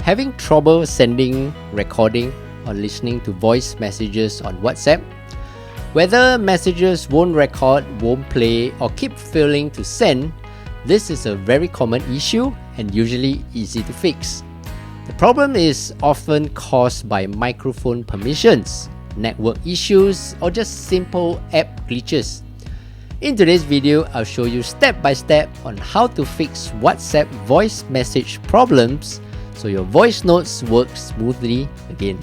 Having trouble sending, recording, or listening to voice messages on WhatsApp? Whether messages won't record, won't play, or keep failing to send, this is a very common issue and usually easy to fix. The problem is often caused by microphone permissions, network issues, or just simple app glitches. In today's video, I'll show you step by step on how to fix WhatsApp voice message problems so your voice notes work smoothly again.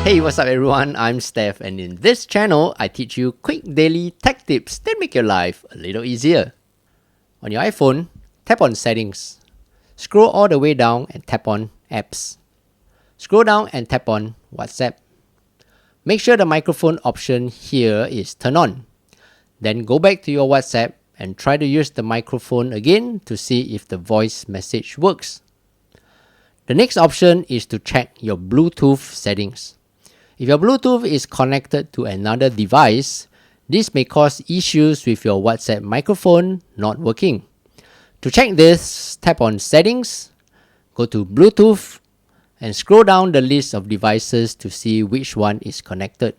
Hey, what's up everyone? I'm Steph, and in this channel, I teach you quick daily tech tips that make your life a little easier. On your iPhone, tap on Settings. Scroll all the way down and tap on Apps. Scroll down and tap on WhatsApp. Make sure the microphone option here is turned on. Then go back to your WhatsApp and try to use the microphone again to see if the voice message works. The next option is to check your Bluetooth settings. If your Bluetooth is connected to another device, this may cause issues with your WhatsApp microphone not working. To check this, tap on Settings, go to Bluetooth, and scroll down the list of devices to see which one is connected.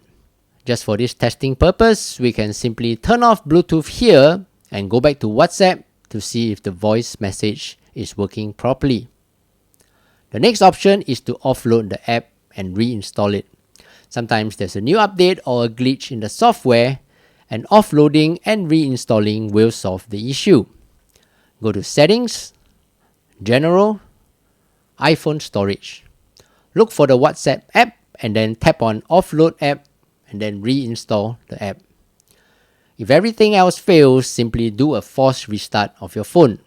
Just for this testing purpose, we can simply turn off Bluetooth here and go back to WhatsApp to see if the voice message is working properly. The next option is to offload the app and reinstall it. Sometimes there's a new update or a glitch in the software, and offloading and reinstalling will solve the issue. Go to Settings, General, iPhone Storage. Look for the WhatsApp app and then tap on Offload app and then reinstall the app. If everything else fails, simply do a forced restart of your phone.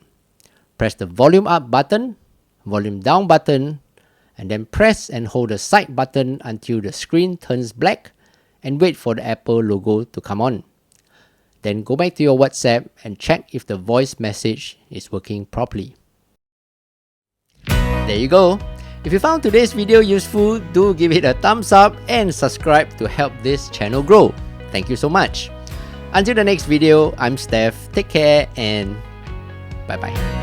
Press the volume up button, volume down button, and then press and hold the side button until the screen turns black and wait for the Apple logo to come on. Then go back to your WhatsApp and check if the voice message is working properly. There you go. If you found today's video useful, do give it a thumbs up and subscribe to help this channel grow. Thank you so much. Until the next video, I'm Steph. Take care and bye-bye.